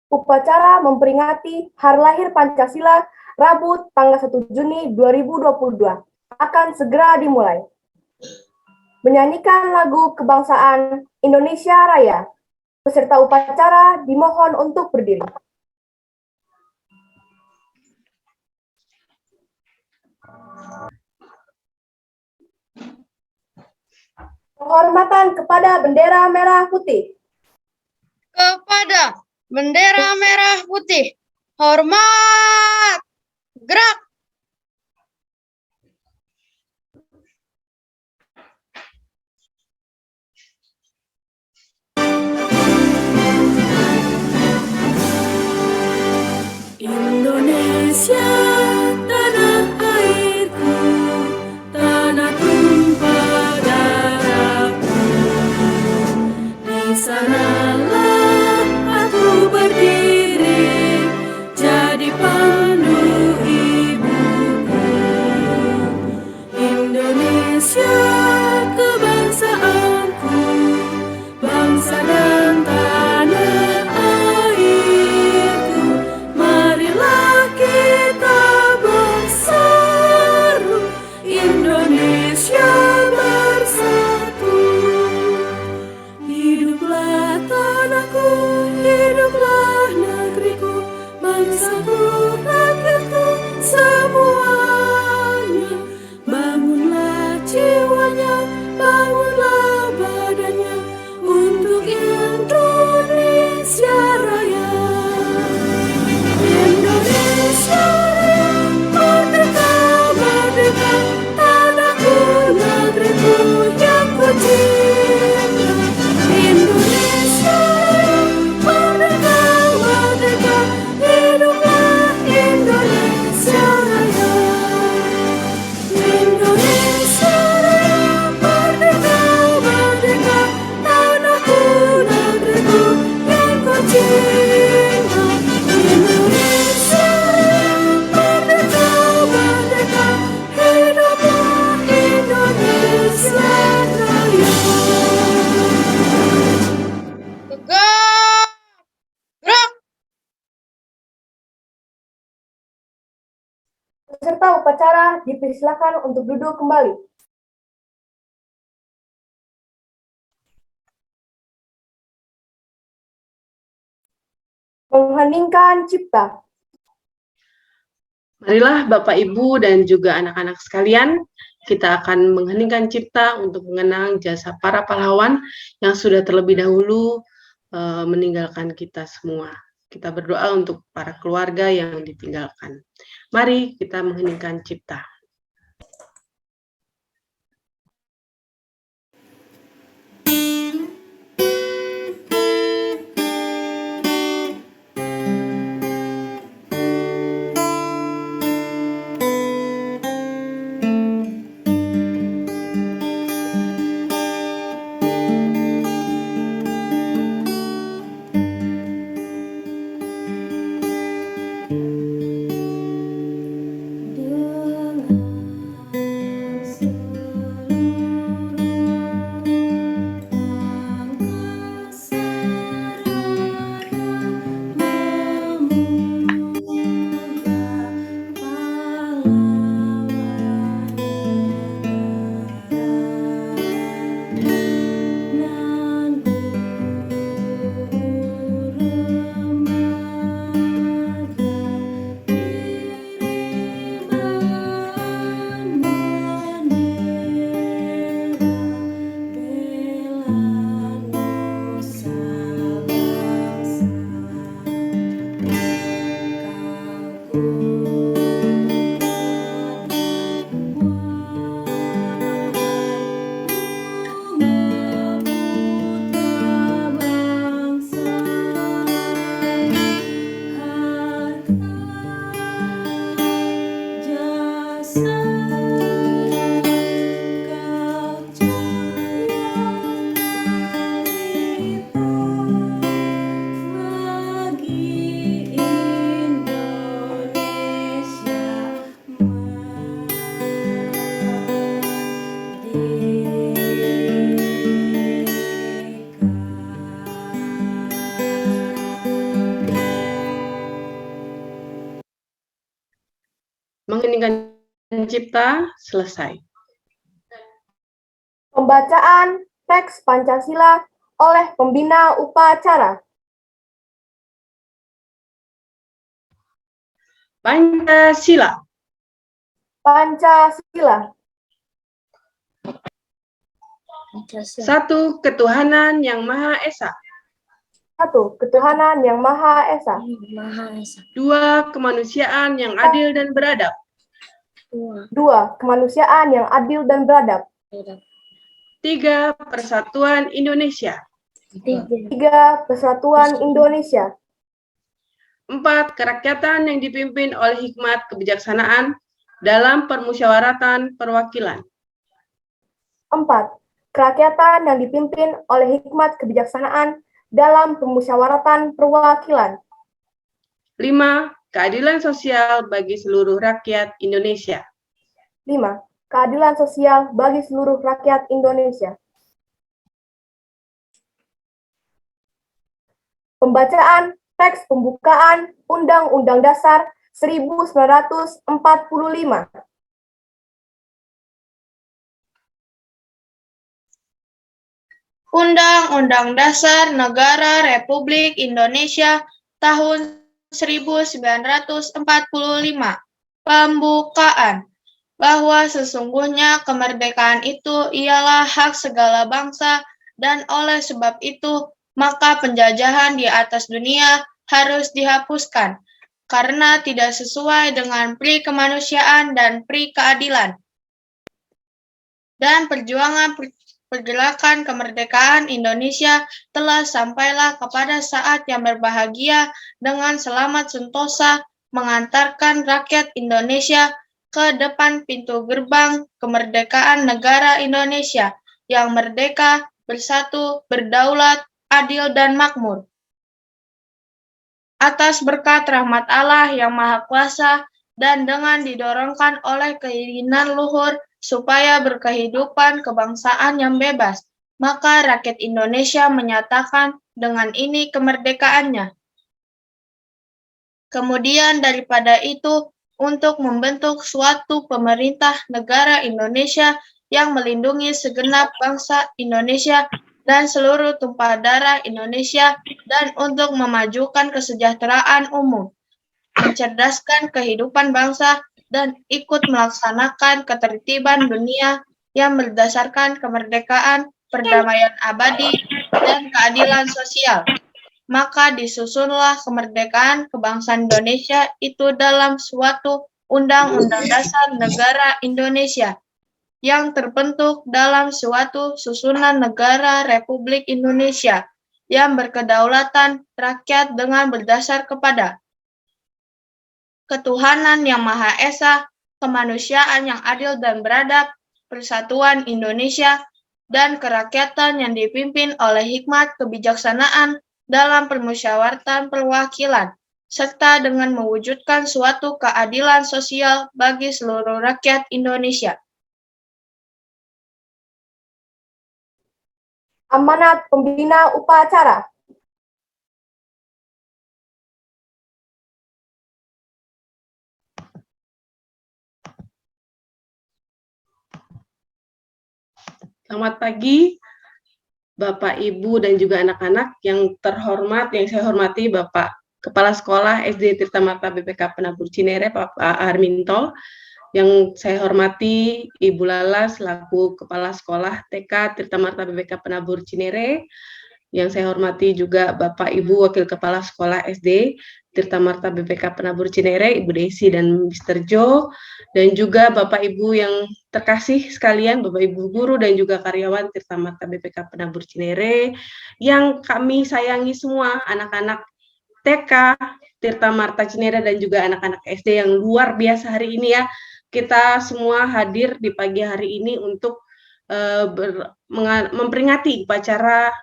upacara memperingati Hari Lahir Pancasila Rabu tanggal 1 Juni 2022 akan segera dimulai. Menyanyikan lagu kebangsaan Indonesia Raya. Peserta upacara dimohon untuk berdiri. Penghormatan kepada bendera merah putih. Kepada bendera merah putih, hormat, gerak. Indonesia, tanah airku, tanah tumpah darahku. Di sanalah aku berdiri, jadi pandu ibuku. Indonesia, kebangsaanku, bangsa dan tanah airku. Marilah kita berseru, Indonesia bersatu. Hiduplah tanahku, hiduplah negeriku, bangsaku, rakyatku, semuanya. Bangunlah jiwanya, bangunlah badannya, untuk Indonesia Raya. Indonesia Raya, merdeka, merdeka, tanahku, negeriku yang ku cinta. Indonesia Raya, merdeka, merdeka, hiduplah Indonesia Raya. Indonesia Raya, merdeka, merdeka, tanahku, negeriku yang ku cinta. Indonesia Raya, merdeka, merdeka, hiduplah Indonesia Raya. Tegak, gerak. Peserta upacara dipersilakan untuk duduk kembali. Mengheningkan cipta. Marilah Bapak, Ibu, dan juga anak-anak sekalian, kita akan mengheningkan cipta untuk mengenang jasa para pahlawan yang sudah terlebih dahulu meninggalkan kita semua. Kita berdoa untuk para keluarga yang ditinggalkan. Mari kita mengheningkan cipta. Dengan Mengheningkan cipta selesai. Pembacaan teks Pancasila oleh pembina upacara. Pancasila. Pancasila. Satu, ketuhanan yang Maha Esa. Satu, ketuhanan yang Maha Esa. Dua, kemanusiaan yang adil dan beradab. Dua, kemanusiaan yang adil dan beradab. Tiga, persatuan Indonesia. Tiga, persatuan Indonesia. Empat, kerakyatan yang dipimpin oleh hikmat kebijaksanaan dalam permusyawaratan perwakilan. Empat, kerakyatan yang dipimpin oleh hikmat kebijaksanaan dalam permusyawaratan perwakilan. Lima, keadilan sosial bagi seluruh rakyat Indonesia. Lima, keadilan sosial bagi seluruh rakyat Indonesia. Pembacaan teks pembukaan Undang-Undang Dasar 1945. Undang-Undang Dasar Negara Republik Indonesia tahun 1945. Pembukaan. Bahwa sesungguhnya kemerdekaan itu ialah hak segala bangsa dan oleh sebab itu maka penjajahan di atas dunia harus dihapuskan karena tidak sesuai dengan pri kemanusiaan dan pri keadilan. Dan perjuangan pergerakan kemerdekaan Indonesia telah sampailah kepada saat yang berbahagia dengan selamat sentosa mengantarkan rakyat Indonesia ke depan pintu gerbang kemerdekaan negara Indonesia yang merdeka, bersatu, berdaulat, adil, dan makmur. Atas berkat rahmat Allah yang Maha Kuasa dan dengan didorongkan oleh keinginan luhur supaya berkehidupan kebangsaan yang bebas, maka rakyat Indonesia menyatakan dengan ini kemerdekaannya. Kemudian daripada itu, untuk membentuk suatu pemerintah negara Indonesia yang melindungi segenap bangsa Indonesia dan seluruh tumpah darah Indonesia dan untuk memajukan kesejahteraan umum, mencerdaskan kehidupan bangsa, dan ikut melaksanakan ketertiban dunia yang berdasarkan kemerdekaan, perdamaian abadi, dan keadilan sosial. Maka disusunlah kemerdekaan kebangsaan Indonesia itu dalam suatu Undang-Undang Dasar Negara Indonesia yang terbentuk dalam suatu susunan negara Republik Indonesia yang berkedaulatan rakyat dengan berdasar kepada ketuhanan yang Maha Esa, kemanusiaan yang adil dan beradab, persatuan Indonesia, dan kerakyatan yang dipimpin oleh hikmat kebijaksanaan dalam permusyawaratan perwakilan, serta dengan mewujudkan suatu keadilan sosial bagi seluruh rakyat Indonesia. Amanat pembina upacara. Selamat pagi, Bapak, Ibu, dan juga anak-anak yang terhormat, yang saya hormati Bapak Kepala Sekolah SD Tirta Marta BPK Penabur Cinere, Bapak Arminto, yang saya hormati Ibu Lala selaku Kepala Sekolah TK Tirta Marta BPK Penabur Cinere, yang saya hormati juga Bapak Ibu Wakil Kepala Sekolah SD Tirta Marta BPK Penabur Cinere, Ibu Desi dan Mr. Jo, dan juga Bapak Ibu yang terkasih sekalian, Bapak Ibu guru dan juga karyawan Tirta Marta BPK Penabur Cinere, yang kami sayangi semua, anak-anak TK Tirta Marta Cinere dan juga anak-anak SD yang luar biasa hari ini ya. Kita semua hadir di pagi hari ini untuk memperingati upacara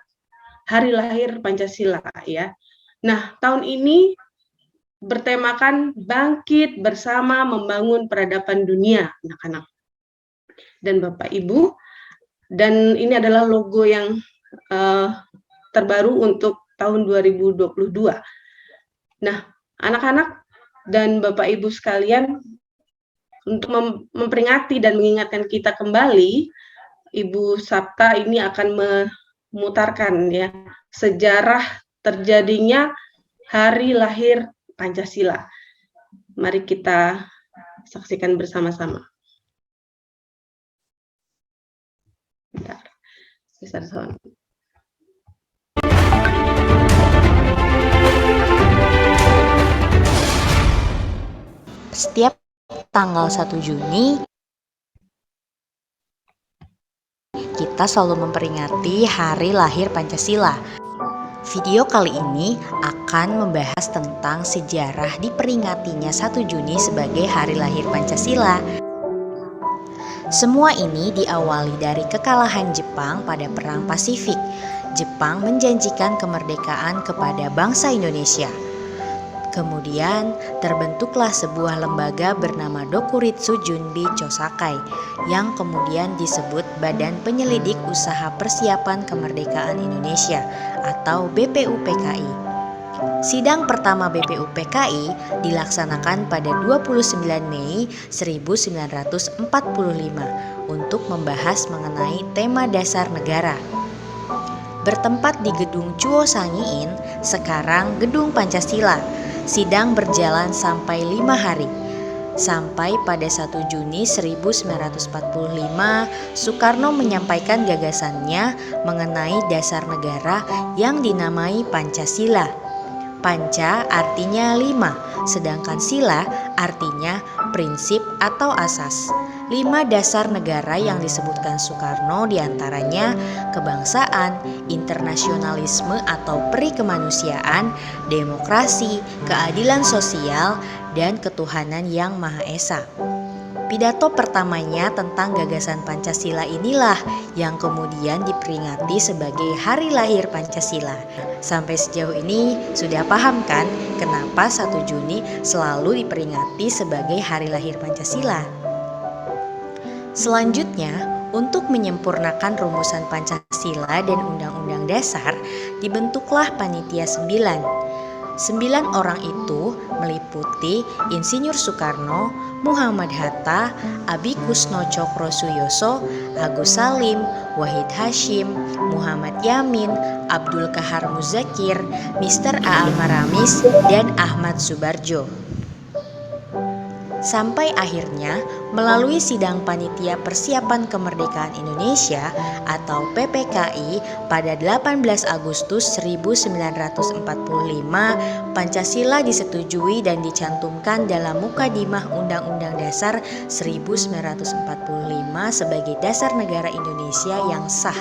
Hari Lahir Pancasila ya. Nah, tahun ini bertemakan bangkit bersama membangun peradaban dunia, anak-anak dan Bapak Ibu. Dan ini adalah logo yang terbaru untuk tahun 2022. Nah, anak-anak dan Bapak Ibu sekalian, untuk memperingati dan mengingatkan kita kembali, Ibu Sapta ini akan memutarkan ya sejarah terjadinya hari lahir Pancasila. Mari kita saksikan bersama-sama. Bentar. Besar sound. Setiap tanggal 1 Juni kita selalu memperingati hari lahir Pancasila. Video kali ini akan membahas tentang sejarah diperingatinya 1 Juni sebagai hari lahir Pancasila. Semua ini diawali dari kekalahan Jepang pada Perang Pasifik. Jepang menjanjikan kemerdekaan kepada bangsa Indonesia. Kemudian terbentuklah sebuah lembaga bernama Dokuritsu Junbi Chosakai yang kemudian disebut Badan Penyelidik Usaha Persiapan Kemerdekaan Indonesia atau BPUPKI. Sidang pertama BPUPKI dilaksanakan pada 29 Mei 1945 untuk membahas mengenai tema dasar negara. Bertempat di Gedung Chuo Sangiin, sekarang Gedung Pancasila. Sidang berjalan sampai 5 hari. Sampai pada 1 Juni 1945, Soekarno menyampaikan gagasannya mengenai dasar negara yang dinamai Pancasila. Panca artinya 5, sedangkan sila artinya prinsip atau asas. 5 dasar negara yang disebutkan Soekarno diantaranya kebangsaan, internasionalisme atau peri kemanusiaan, demokrasi, keadilan sosial, dan ketuhanan yang Maha Esa. Pidato pertamanya tentang gagasan Pancasila inilah yang kemudian diperingati sebagai hari lahir Pancasila. Sampai sejauh ini sudah paham kan kenapa 1 Juni selalu diperingati sebagai hari lahir Pancasila? Selanjutnya, untuk menyempurnakan rumusan Pancasila dan Undang-Undang Dasar, dibentuklah Panitia 9. 9 orang itu meliputi Insinyur Soekarno, Muhammad Hatta, Abi Kusno Cokrosuyoso, Agus Salim, Wahid Hashim, Muhammad Yamin, Abdul Kahar Muzakir, Mr. A.A. Maramis, dan Ahmad Subarjo. Sampai akhirnya melalui sidang Panitia Persiapan Kemerdekaan Indonesia atau PPKI pada 18 Agustus 1945, Pancasila disetujui dan dicantumkan dalam Mukadimah Undang-Undang Dasar 1945 sebagai dasar negara Indonesia yang sah.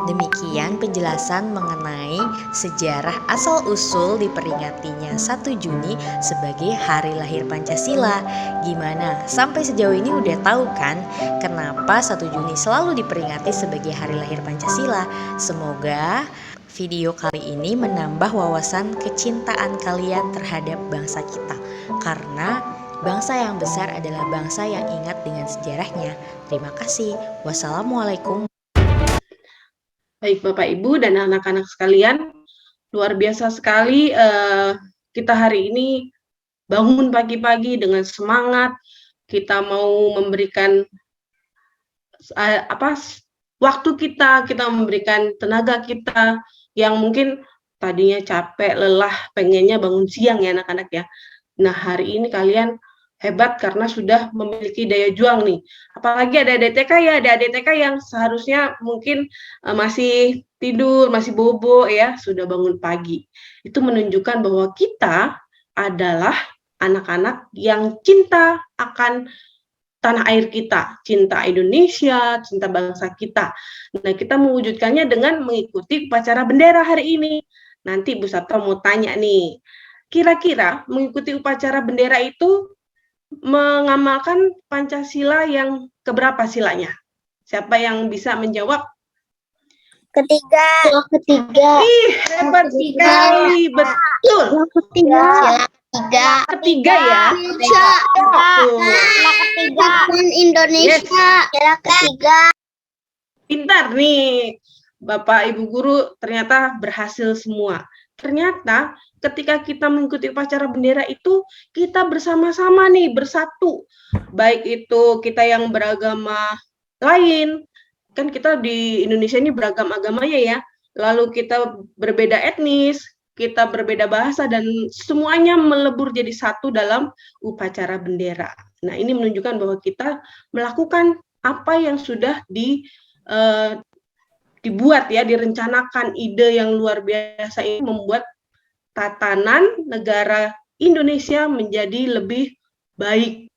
Demikian penjelasan mengenai sejarah asal-usul diperingatinya 1 Juni sebagai hari lahir Pancasila. Gimana? Sampai sejauh ini udah tahu kan kenapa 1 Juni selalu diperingati sebagai hari lahir Pancasila? Semoga video kali ini menambah wawasan kecintaan kalian terhadap bangsa kita. Karena bangsa yang besar adalah bangsa yang ingat dengan sejarahnya. Terima kasih. Wassalamualaikum. Baik Bapak Ibu dan anak-anak sekalian, luar biasa sekali kita hari ini bangun pagi-pagi dengan semangat, kita mau memberikan waktu kita memberikan tenaga kita yang mungkin tadinya capek, lelah, pengennya bangun siang ya anak-anak ya. Nah hari ini kalian hebat karena sudah memiliki daya juang nih. Apalagi ada DTK ya, ada DTK yang seharusnya mungkin masih tidur, masih bobo ya, sudah bangun pagi. Itu menunjukkan bahwa kita adalah anak-anak yang cinta akan tanah air kita, cinta Indonesia, cinta bangsa kita. Nah, kita mewujudkannya dengan mengikuti upacara bendera hari ini. Nanti Bu Sabta mau tanya nih, kira-kira mengikuti upacara bendera itu mengamalkan Pancasila yang keberapa silanya? Siapa yang bisa menjawab? Ketiga. Ih, hebat sekali, betul. Ketiga ya. Ketiga. Indonesia. Ketiga. Pintar nih, Bapak Ibu Guru ternyata berhasil semua. ternyata ketika kita mengikuti upacara bendera itu kita bersama-sama nih, bersatu. Baik itu kita yang beragama lain, kan kita di Indonesia ini beragam agamanya ya. Lalu kita berbeda etnis, kita berbeda bahasa, dan semuanya melebur jadi satu dalam upacara bendera. Nah, ini menunjukkan bahwa kita melakukan apa yang sudah dibuat ya, direncanakan. Ide yang luar biasa ini membuat tatanan negara Indonesia menjadi lebih baik.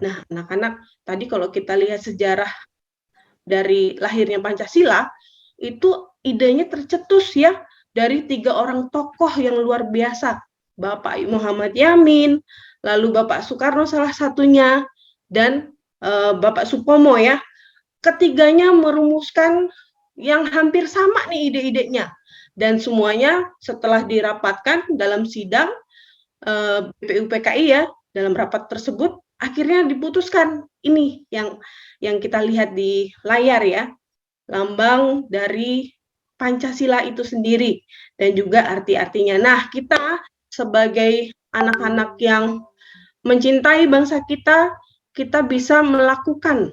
Nah, anak-anak, tadi kalau kita lihat sejarah dari lahirnya Pancasila, itu idenya tercetus ya dari 3 orang tokoh yang luar biasa. Bapak Muhammad Yamin, lalu Bapak Soekarno salah satunya, dan Bapak Supomo ya. Ketiganya merumuskan yang hampir sama nih ide-idenya. Dan semuanya setelah dirapatkan dalam sidang BPUPKI ya, dalam rapat tersebut, akhirnya diputuskan ini yang kita lihat di layar ya, lambang dari Pancasila itu sendiri dan juga arti-artinya. Nah, kita sebagai anak-anak yang mencintai bangsa kita, kita bisa melakukan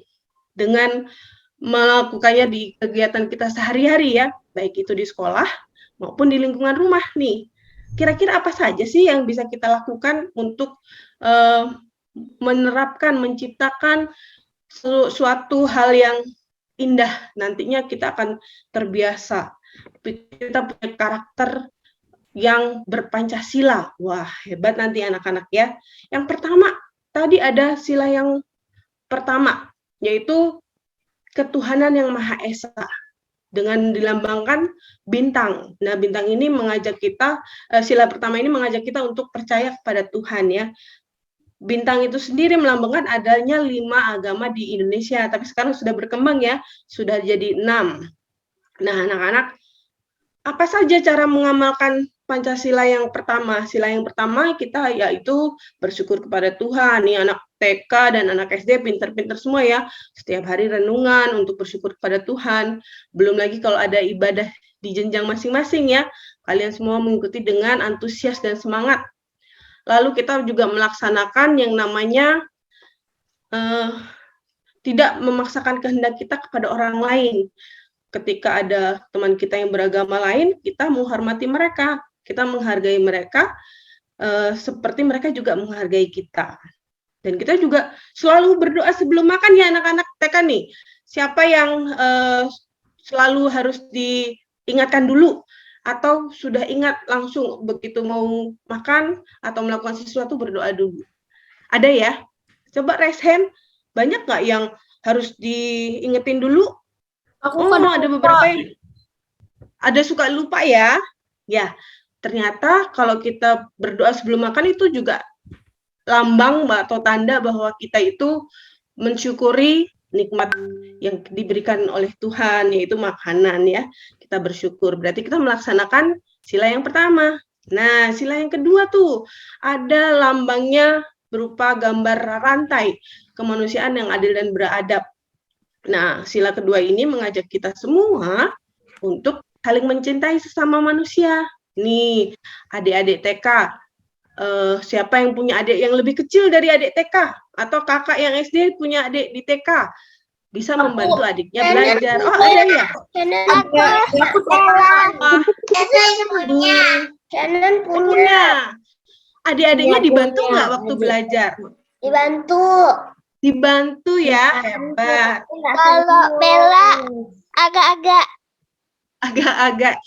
dengan melakukannya di kegiatan kita sehari-hari ya, baik itu di sekolah maupun di lingkungan rumah nih. Kira-kira apa saja sih yang bisa kita lakukan untuk menerapkan, menciptakan suatu hal yang indah? Nantinya kita akan terbiasa. Kita punya karakter yang berpancasila. Wah, hebat nanti anak-anak ya. Yang pertama, tadi ada sila yang pertama, yaitu ketuhanan yang Maha Esa, dengan dilambangkan bintang. Nah, bintang ini mengajak kita, sila pertama ini mengajak kita untuk percaya kepada Tuhan ya. Bintang itu sendiri melambangkan adanya 5 agama di Indonesia, tapi sekarang sudah berkembang ya, sudah jadi 6. Nah, anak-anak, apa saja cara mengamalkan Pancasila yang pertama? Sila yang pertama kita yaitu bersyukur kepada Tuhan. Nih anak TK dan anak SD pinter-pinter semua ya. Setiap hari renungan untuk bersyukur kepada Tuhan. Belum lagi kalau ada ibadah di jenjang masing-masing ya. Kalian semua mengikuti dengan antusias dan semangat. Lalu kita juga melaksanakan yang namanya tidak memaksakan kehendak kita kepada orang lain. Ketika ada teman kita yang beragama lain, kita menghormati mereka. Kita menghargai mereka seperti mereka juga menghargai kita. Dan kita juga selalu berdoa sebelum makan ya anak-anak TK nih. Siapa yang selalu harus diingatkan dulu? Atau sudah ingat langsung begitu mau makan atau melakukan sesuatu berdoa dulu? Ada ya? Coba raise hand. Banyak nggak yang harus diingetin dulu? Aku Ada beberapa yang ada suka lupa ya. Ya, ternyata kalau kita berdoa sebelum makan itu juga lambang atau tanda bahwa kita itu mensyukuri nikmat yang diberikan oleh Tuhan, yaitu makanan ya. Kita bersyukur, berarti kita melaksanakan sila yang pertama. Nah, sila yang kedua tuh ada lambangnya berupa gambar rantai kemanusiaan yang adil dan beradab. Nah, sila kedua ini mengajak kita semua untuk saling mencintai sesama manusia. Nih, adik-adik TK, siapa yang punya adik yang lebih kecil dari adik TK? Atau kakak yang SD punya adik di TK? Bisa membantu adiknya belajar. Oh, ada ya? Aku Punya. Adik-adiknya dibantu nggak waktu belajar? Dibantu. Dibantu ya, hebat. Kalau Bella agak-agak.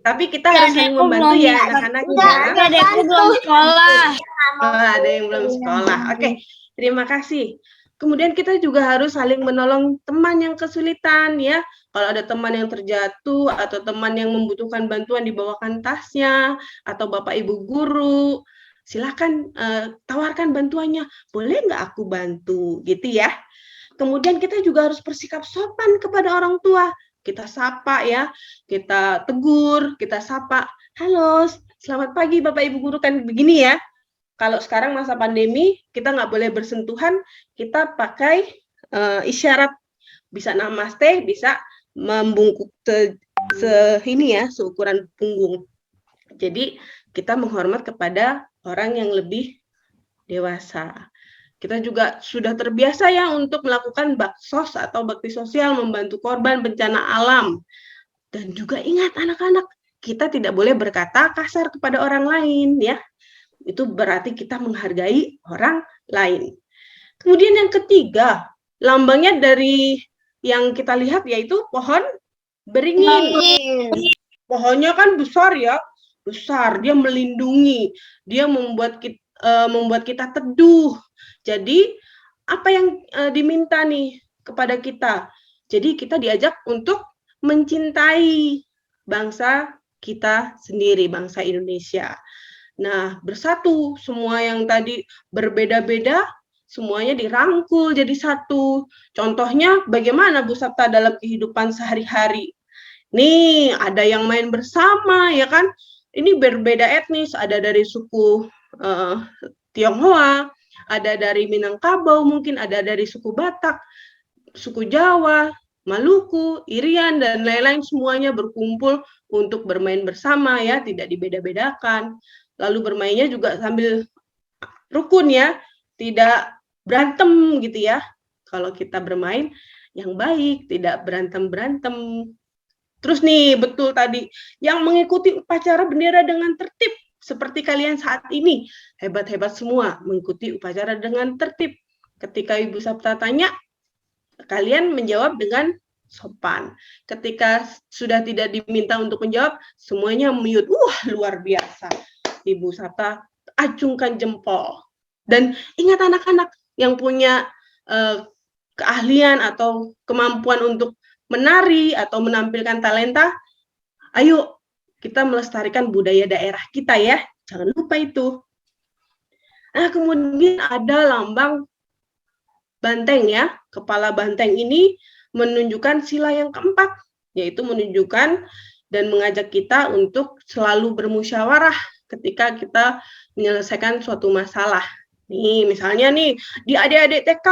Tapi kita harus saling membantu ya anak-anak ya. Adekku belum sekolah. Ada yang belum sekolah. Oke, terima kasih. Kemudian kita juga harus saling menolong teman yang kesulitan ya. Kalau ada teman yang terjatuh atau teman yang membutuhkan bantuan, dibawakan tasnya, atau Bapak Ibu guru, silakan tawarkan bantuannya. Boleh nggak aku bantu gitu ya. Kemudian kita juga harus bersikap sopan kepada orang tua. Kita sapa ya, kita tegur, kita sapa. Halo, selamat pagi Bapak Ibu guru, kan begini ya. Kalau sekarang masa pandemi, kita nggak boleh bersentuhan, kita pakai isyarat. Bisa namaste, bisa membungkuk seukuran punggung. Jadi kita menghormat kepada orang yang lebih dewasa. Kita juga sudah terbiasa ya untuk melakukan baksos atau bakti sosial, membantu korban bencana alam. Dan juga ingat anak-anak, kita tidak boleh berkata kasar kepada orang lain ya. Itu berarti kita menghargai orang lain. Kemudian yang ketiga, lambangnya dari yang kita lihat yaitu pohon beringin. Pohonnya kan besar ya, besar, dia melindungi, dia membuat kita teduh. Jadi apa yang diminta nih kepada kita? Jadi kita diajak untuk mencintai bangsa kita sendiri, bangsa Indonesia. Nah, bersatu, semua yang tadi berbeda-beda, semuanya dirangkul jadi satu. Contohnya bagaimana Bu Sapta dalam kehidupan sehari-hari? Nih, ada yang main bersama, ya kan? Ini berbeda etnis, ada dari suku Tionghoa, ada dari Minangkabau, mungkin ada dari suku Batak, suku Jawa, Maluku, Irian, dan lain-lain, semuanya berkumpul untuk bermain bersama ya, tidak dibeda-bedakan. Lalu bermainnya juga sambil rukun ya, tidak berantem gitu ya. Kalau kita bermain yang baik, tidak berantem-berantem. Terus nih, betul tadi, yang mengikuti upacara bendera dengan tertib, seperti kalian saat ini, hebat-hebat semua, mengikuti upacara dengan tertib. Ketika Ibu Sapta tanya, kalian menjawab dengan sopan. Ketika sudah tidak diminta untuk menjawab, semuanya mute. Luar biasa. Ibu Sapta acungkan jempol. Dan ingat anak-anak yang punya keahlian atau kemampuan untuk menari atau menampilkan talenta, ayo kita melestarikan budaya daerah kita ya. Jangan lupa itu. Nah, kemudian ada lambang banteng ya. Kepala banteng ini menunjukkan sila yang keempat, yaitu menunjukkan dan mengajak kita untuk selalu bermusyawarah ketika kita menyelesaikan suatu masalah. Nih, misalnya nih, di adik-adik TK,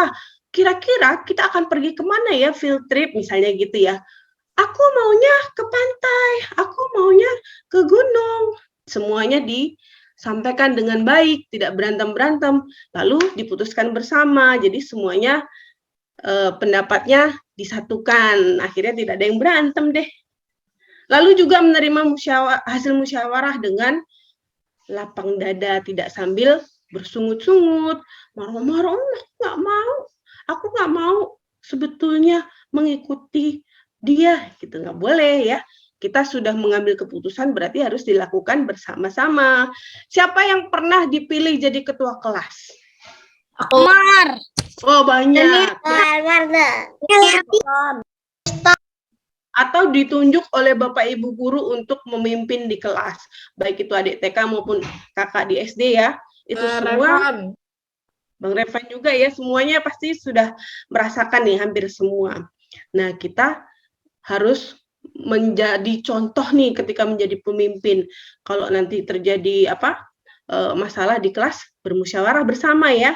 kira-kira kita akan pergi kemana ya field trip, misalnya gitu ya. Aku maunya ke pantai, aku maunya ke gunung. Semuanya disampaikan dengan baik, tidak berantem-berantem, lalu diputuskan bersama, jadi semuanya pendapatnya disatukan, akhirnya tidak ada yang berantem deh. Lalu juga menerima hasil musyawarah dengan lapang dada, tidak sambil bersungut-sungut, marah-marah, aku nggak mau sebetulnya mengikuti dia, gitu, nggak boleh ya. Kita sudah mengambil keputusan, berarti harus dilakukan bersama-sama. Siapa yang pernah dipilih jadi ketua kelas? Aku. Mar. Oh, banyak. Atau ditunjuk oleh Bapak Ibu guru untuk memimpin di kelas. Baik itu adik TK maupun kakak di SD ya. Itu semua. Bang Revan juga ya, semuanya pasti sudah merasakan nih, hampir semua. Nah, kita harus menjadi contoh nih ketika menjadi pemimpin. Kalau nanti terjadi masalah di kelas, bermusyawarah bersama ya.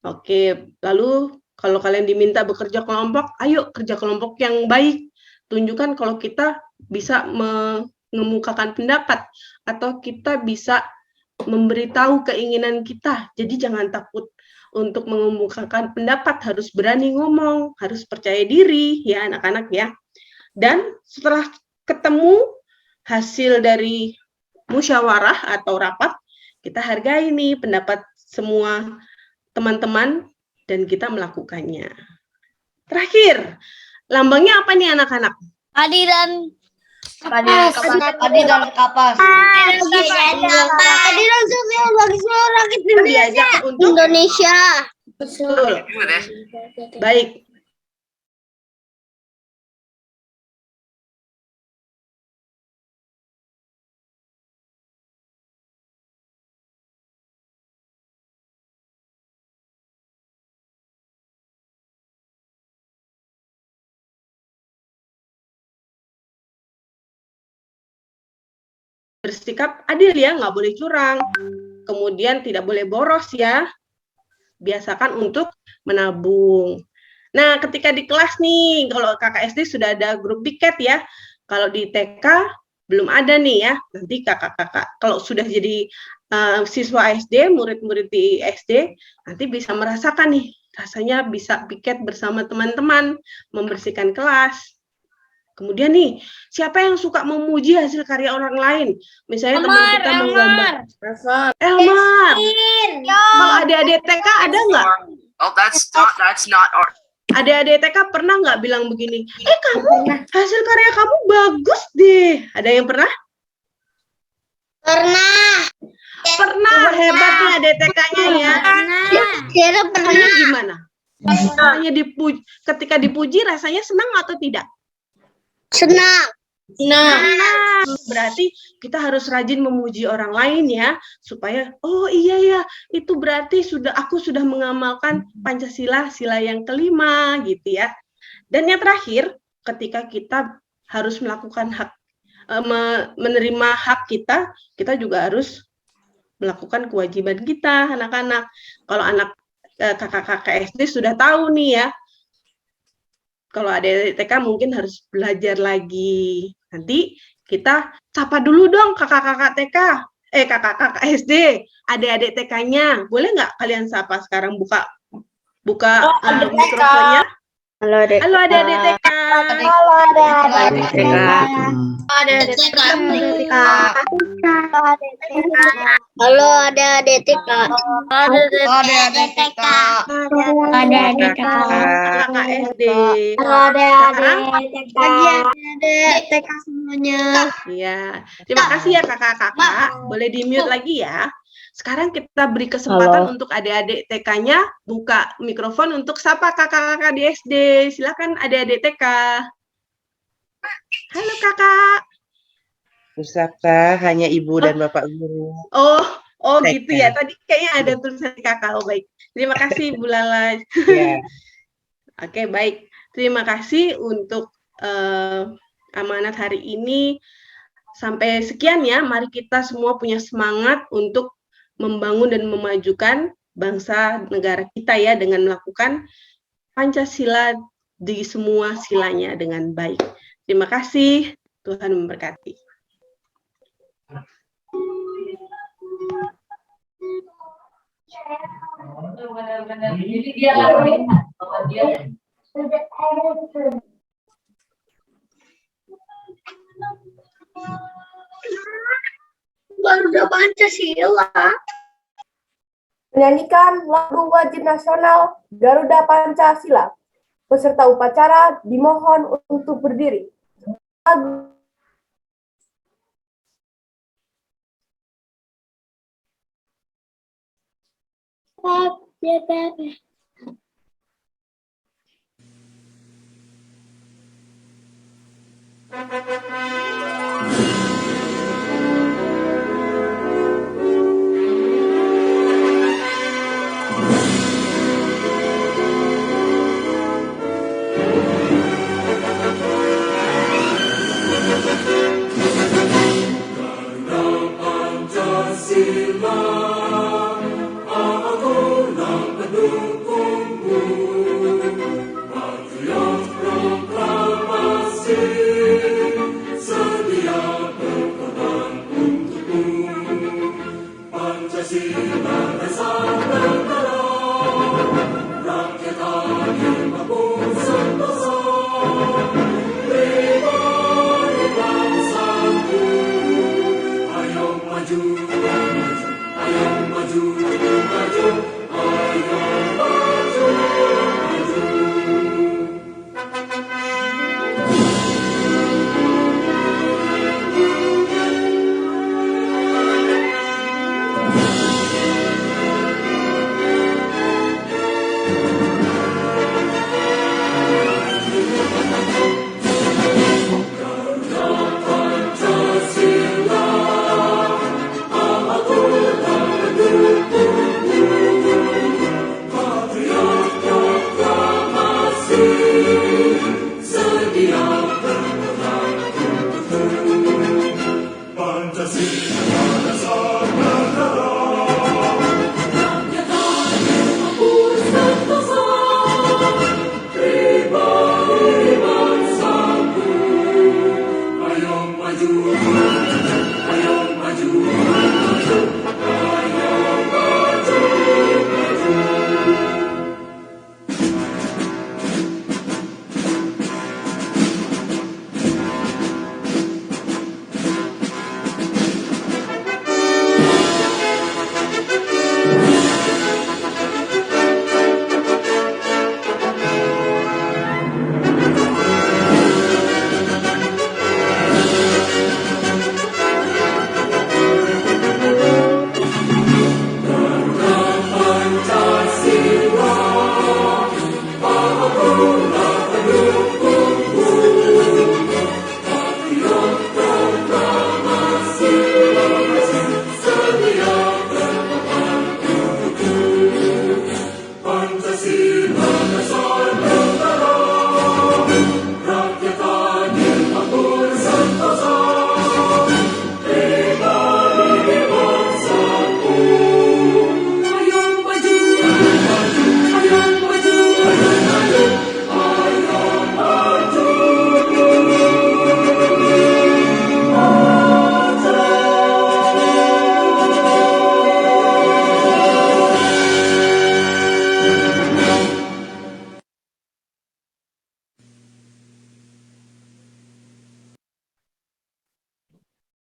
Oke, lalu kalau kalian diminta bekerja kelompok, ayo kerja kelompok yang baik. Tunjukkan kalau kita bisa mengemukakan pendapat atau kita bisa memberitahu keinginan kita. Jadi jangan takut untuk mengemukakan pendapat, harus berani ngomong, harus percaya diri ya anak-anak ya. Dan setelah ketemu hasil dari musyawarah atau rapat, kita hargai nih pendapat semua teman-teman dan kita melakukannya. Terakhir, lambangnya apa nih anak-anak? Padi dan Padi dan kapas. Padi dan sosial bagi seluruh rakyat Diajak untuk Indonesia. betul. Baik. Bersikap adil ya, nggak boleh curang. Kemudian tidak boleh boros ya. Biasakan untuk menabung. Nah, ketika di kelas nih, kalau kakak SD sudah ada grup piket ya. Kalau di TK belum ada nih ya. Nanti kakak-kakak kalau sudah jadi siswa SD, murid-murid di SD, nanti bisa merasakan nih, rasanya bisa piket bersama teman-teman, membersihkan kelas. Kemudian nih, siapa yang suka memuji hasil karya orang lain? Misalnya teman kita menggambar. Elmar. Kalau adik-adik TK ada nggak? Oh, that's not our. Adik-adik TK pernah nggak bilang begini, kamu hasil karya kamu bagus deh. Ada yang pernah? Pernah, hebat nih adik TK-nya ya. Rasanya gimana? Rasanya ketika dipuji rasanya senang atau tidak? Senang. Nah, berarti kita harus rajin memuji orang lain ya, supaya oh iya ya, itu berarti aku sudah mengamalkan Pancasila, sila yang kelima gitu ya. Dan yang terakhir, ketika kita harus melakukan menerima hak kita juga harus melakukan kewajiban kita, anak-anak. Kalau anak kakak-kakak SD sudah tahu nih ya. Kalau adik-adik TK mungkin harus belajar lagi. Nanti kita sapa dulu dong kakak-kakak TK, kakak-kakak SD, adik-adik TK-nya. Boleh nggak kalian sapa sekarang? Buka mikrofonnya. Halo adik-adik TK. Halo adik-adik TK. Halo adik-adik TK. Kakak SD. TK semuanya. Iya. Terima kasih ya kakak-kakak. Boleh di-mute lagi ya. Sekarang kita beri kesempatan untuk adik-adik TK-nya buka mikrofon untuk sapa kakak-kakak di SD. Silakan adik-adik TK. Halo kakak. Pusaka hanya ibu dan bapak guru. Oh gitu ya. Tadi kayaknya ada tulisan kakak. Oh baik. Terima kasih Bu Lala. Ya. Oke baik. Terima kasih untuk amanat hari ini. Sampai sekian ya. Mari kita semua punya semangat untuk membangun dan memajukan bangsa negara kita ya dengan melakukan Pancasila di semua silanya dengan baik. Terima kasih. Tuhan memberkati. Garuda Pancasila. Menyanyikan lagu wajib nasional Garuda Pancasila. Peserta upacara dimohon untuk berdiri. Patriot proklamasi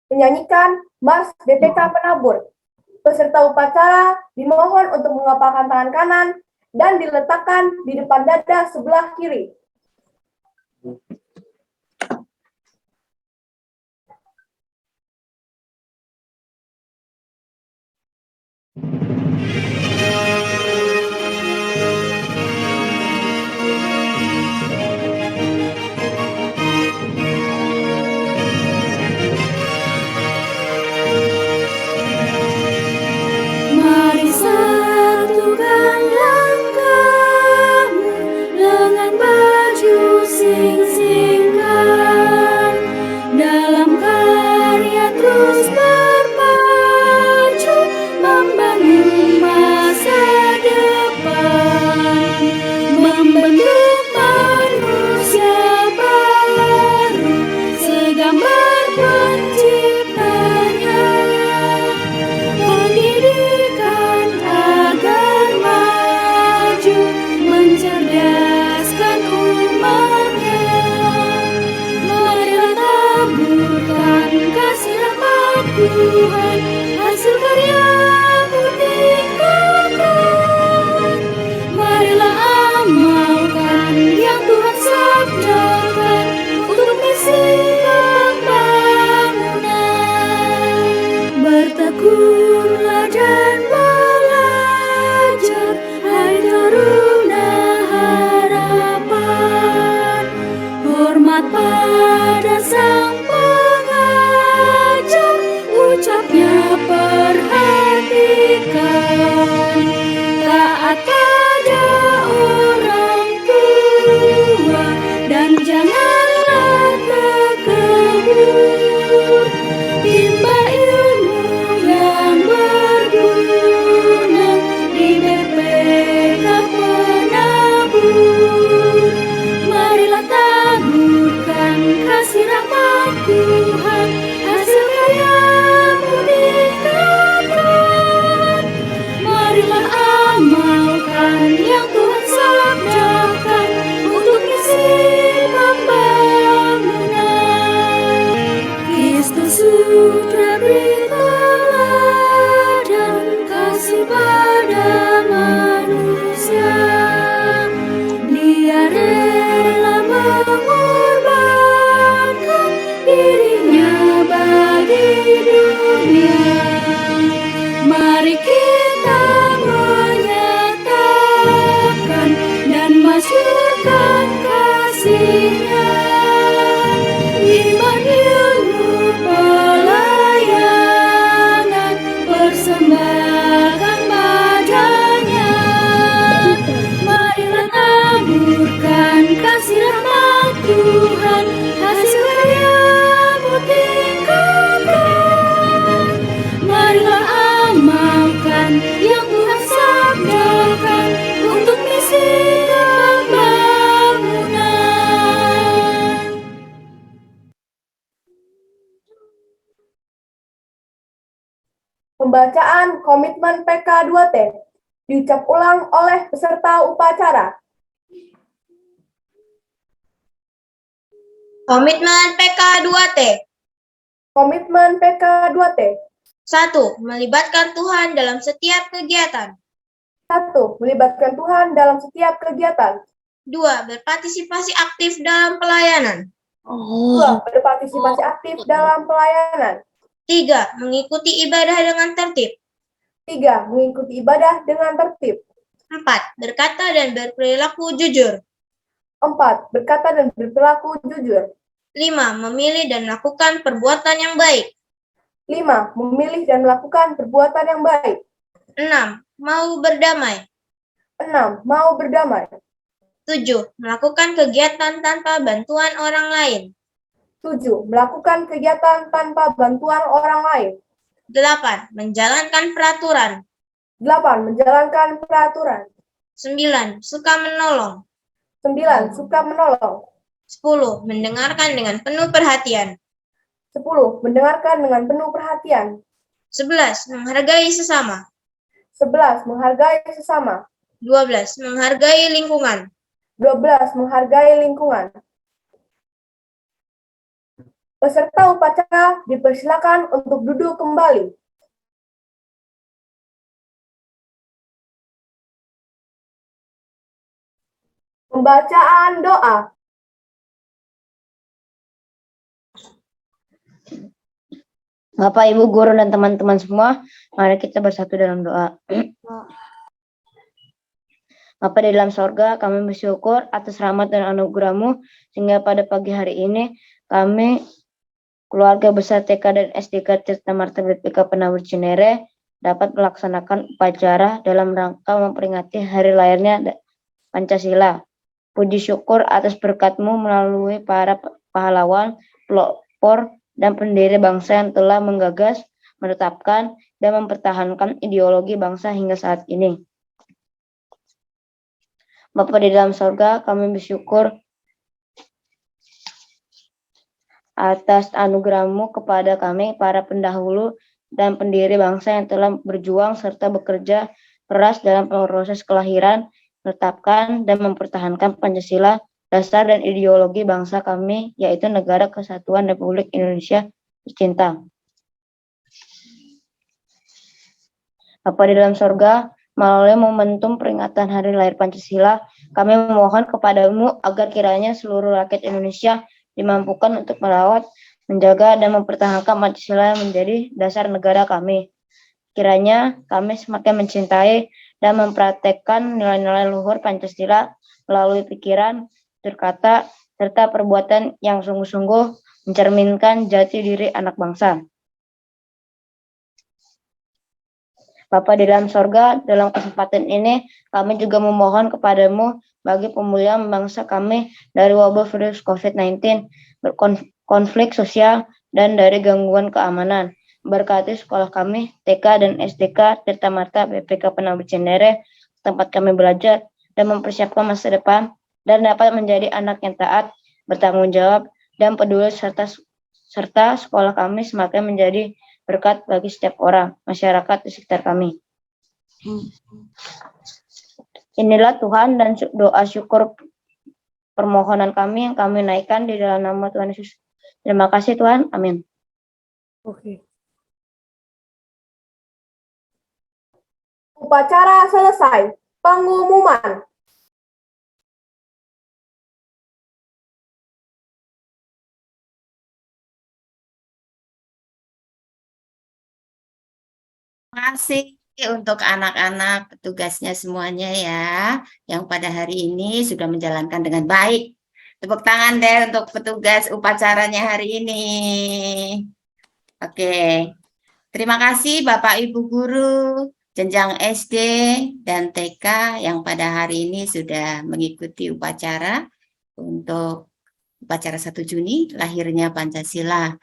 menyanyikan Mars BPK Penabur. Peserta upacara dimohon untuk mengepalkan tangan kanan dan diletakkan di depan dada sebelah kiri. Mari satukan langkahmu dengan baju sing-singkan dalam karya terus berpacu membangun masa depan, membentuk manusia baru segambar penciptanya. Pendidikan agar maju mencerdaskan umatnya. Marilah taburkan kasih rahmat Tuhan, hasil karyamu tingkatkan. Marilah amalkan yang Tuhan sabdakan untuk misi pembangunan. Bertekunlah dan belajar, hai taruna harapan. Hormat pada sang pengajar, ucapnya perhatikan. Taat pada orang tua dan janganlah takabur. Timba ilmu yang berguna di BPK Penabur. Marilah taburkan kasih rahmat Tuhan, hasil karyamu tingkatkan. Marilah amalkan yang Tuhan sabdakan untuk misi pembangunan. Kristus sudah beri teladan kasih pada manusia. Dia rela mengorbankan dirinya bagi dunia. Mari kita menyatakan dan masyurkan kasih-Nya. Iman, ilmu, pelayanan, persembahkan padanya. Marilah taburkan kasih rahmat Tuhan, hasil karyamu tingkatkan. Marilah amalkan yang Tuhan sabdakan untuk misi pembangunan. Pembacaan komitmen PK 2T diucap ulang oleh peserta upacara. Komitmen PK 2T. Komitmen PK 2T. 1. Melibatkan Tuhan dalam setiap kegiatan. 1. Melibatkan Tuhan dalam setiap kegiatan. 2. Berpartisipasi aktif dalam pelayanan. 2. Berpartisipasi aktif dalam pelayanan. 3. Mengikuti ibadah dengan tertib. 3. Mengikuti ibadah dengan tertib. 4. Berkata dan berperilaku jujur. 4. Berkata dan berperilaku jujur. 5. Memilih dan melakukan perbuatan yang baik. 5. Memilih dan melakukan perbuatan yang baik. 6. Mau berdamai. 6. Mau berdamai. 7. Melakukan kegiatan tanpa bantuan orang lain. 7. Melakukan kegiatan tanpa bantuan orang lain. 8. Menjalankan peraturan. 8. Menjalankan peraturan. 9. Suka menolong. 9. Suka menolong. 10. Mendengarkan dengan penuh perhatian. 10. Mendengarkan dengan penuh perhatian. 11. Menghargai sesama. 11. Menghargai sesama. 12. Menghargai lingkungan. 12. Menghargai lingkungan. Peserta upacara dipersilakan untuk duduk kembali. Pembacaan doa. Bapak, Ibu, guru, dan teman-teman semua, mari kita bersatu dalam doa. Bapa di dalam sorga, kami bersyukur atas rahmat dan anugerah-Mu, sehingga pada pagi hari ini kami, keluarga besar TK dan SDK Tirta Marta BPK Penabur Cinere, dapat melaksanakan upacara dalam rangka memperingati hari lahirnya Pancasila. Puji syukur atas berkat-Mu melalui para pahlawan, pelopor, dan pendiri bangsa yang telah menggagas, menetapkan, dan mempertahankan ideologi bangsa hingga saat ini. Bapa di dalam sorga, kami bersyukur atas anugerah-Mu kepada kami, para pendahulu dan pendiri bangsa yang telah berjuang serta bekerja keras dalam proses kelahiran, menetapkan, dan mempertahankan Pancasila, dasar dan ideologi bangsa kami, yaitu Negara Kesatuan Republik Indonesia tercinta. Bapa di dalam sorga, melalui momentum peringatan Hari Lahir Pancasila, kami memohon kepada-Mu agar kiranya seluruh rakyat Indonesia dimampukan untuk merawat, menjaga, dan mempertahankan Pancasila yang menjadi dasar negara kami. Kiranya kami semakin mencintai dan mempraktekkan nilai-nilai luhur Pancasila melalui pikiran, berkata, serta perbuatan yang sungguh-sungguh mencerminkan jati diri anak bangsa. Bapa di dalam sorga, dalam kesempatan ini kami juga memohon kepada-Mu bagi pemulihan bangsa kami dari wabah virus COVID-19, konflik sosial, dan dari gangguan keamanan. Berkati sekolah kami, TK dan SDK Tirta Marta BPK Penabur Cinere, tempat kami belajar dan mempersiapkan masa depan, dan dapat menjadi anak yang taat, bertanggung jawab, dan peduli, serta sekolah kami semakin menjadi berkat bagi setiap orang, masyarakat di sekitar kami. Inilah Tuhan dan doa syukur permohonan kami yang kami naikkan di dalam nama Tuhan Yesus. Terima kasih Tuhan, amin. Oke. Upacara selesai. Pengumuman. Terima kasih untuk anak-anak petugasnya semuanya ya, yang pada hari ini sudah menjalankan dengan baik. Tepuk tangan deh untuk petugas upacaranya hari ini. Oke, terima kasih Bapak Ibu Guru, jenjang SD dan TK yang pada hari ini sudah mengikuti upacara untuk upacara 1 Juni lahirnya Pancasila.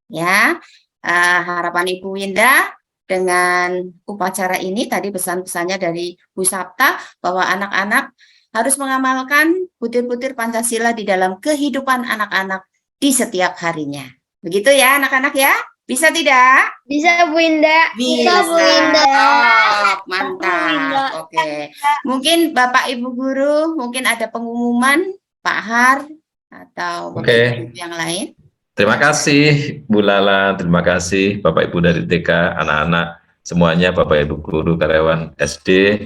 Ya, harapan Ibu Winda dengan upacara ini tadi pesan-pesannya dari Bu Sapta bahwa anak-anak harus mengamalkan butir-butir Pancasila di dalam kehidupan anak-anak di setiap harinya. Begitu ya anak-anak ya? Bisa tidak? Bisa Bu Indah. Bisa Bu Indah. Oh, mantap. Oke. Mungkin Bapak Ibu Guru, mungkin ada pengumuman Pak Har atau Bapak Ibu yang lain. Terima kasih Bu Lala, terima kasih Bapak Ibu dari TK, anak-anak semuanya, Bapak Ibu Guru, karyawan SD.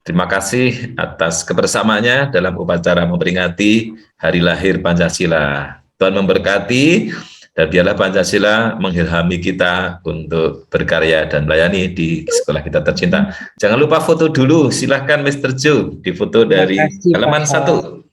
Terima kasih atas kebersamaannya dalam upacara memperingati Hari Lahir Pancasila. Tuhan memberkati dan biarlah Pancasila mengilhami kita untuk berkarya dan melayani di sekolah kita tercinta. Jangan lupa foto dulu, silahkan Mr. Joe, di foto dari halaman 1.